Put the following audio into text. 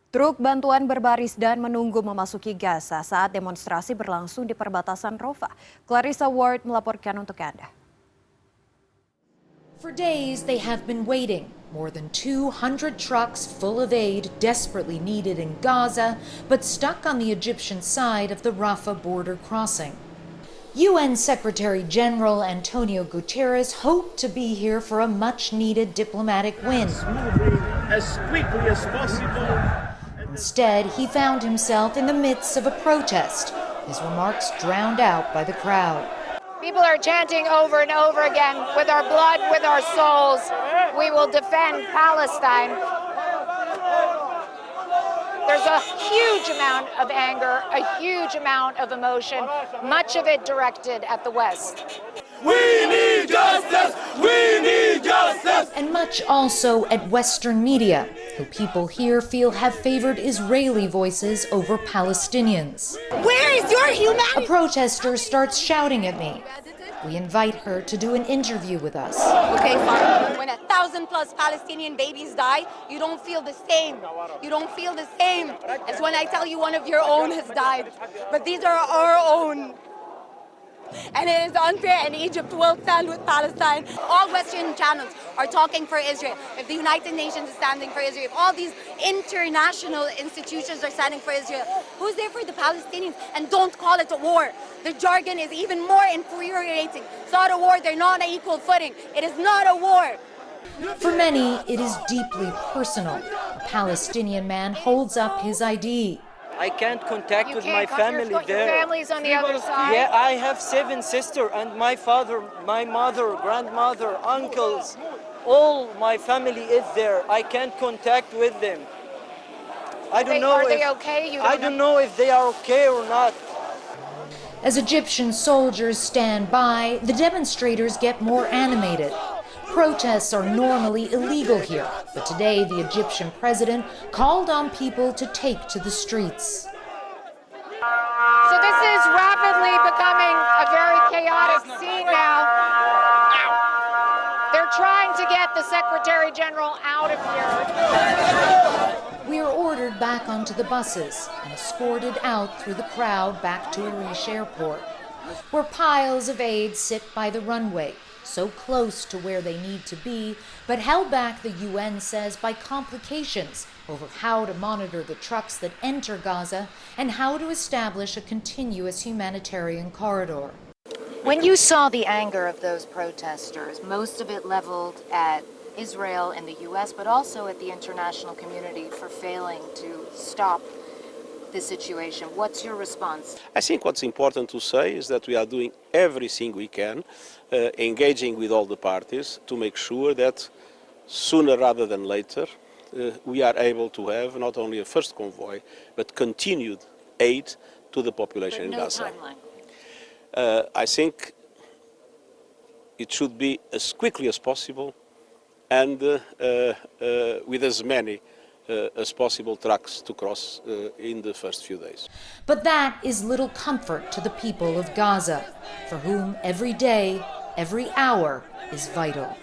Truk bantuan berbaris dan menunggu memasuki Gaza saat demonstrasi berlangsung di perbatasan Rafah. Clarissa Ward melaporkan untuk Anda. For days, they have been waiting. More than 200 trucks full of aid desperately needed in Gaza, but stuck on the Egyptian side of the Rafah border crossing. UN Secretary General Antonio Guterres hoped to be here for a much-needed diplomatic win. As quickly as possible. Instead, he found himself in the midst of a protest, his remarks drowned out by the crowd. People are chanting over and over again, with our blood, with our souls, we will defend Palestine. There's a huge amount of anger, a huge amount of emotion, much of it directed at the West. We need justice! We need justice! And much also at Western media, who people here feel have favored Israeli voices over Palestinians. Where is your humanity? A protester starts shouting at me. We invite her to do an interview with us. Okay, fine. When 1,000+ Palestinian babies die, you don't feel the same. You don't feel the same as when I tell you one of your own has died. But these are our own. And it is unfair, and Egypt will stand with Palestine. All Western channels are talking for Israel. If the United Nations is standing for Israel, if all these international institutions are standing for Israel, who's there for the Palestinians? And don't call it a war. The jargon is even more infuriating. It's not a war, they're not on equal footing. It is not a war. For many, it is deeply personal. A Palestinian man holds up his ID. I can't contact with my family there. Your family's on the other side. Yeah, I have 7 sisters and my father, my mother, grandmother, uncles. All my family is there. I can't contact with them. I don't know. Are they okay? I don't know if they are okay or not. As Egyptian soldiers stand by, the demonstrators get more animated. Protests are normally illegal here, but today the Egyptian president called on people to take to the streets. So this is rapidly becoming a very chaotic scene now. They're trying to get the Secretary General out of here. We are ordered back onto the buses and escorted out through the crowd back to Arish Airport, where piles of aid sit by the runway, so close to where they need to be, but held back, the UN says, by complications over how to monitor the trucks that enter Gaza and how to establish a continuous humanitarian corridor. When you saw the anger of those protesters, most of it leveled at Israel and the US, but also at the international community for failing to stop the situation, what's your response? I think what's important to say is that we are doing everything we can, engaging with all the parties to make sure that sooner rather than later we are able to have not only a first convoy but continued aid to the population in Gaza. Timeline. I think it should be as quickly as possible and with as many as possible trucks to cross in the first few days. But that is little comfort to the people of Gaza, for whom every day, every hour is vital.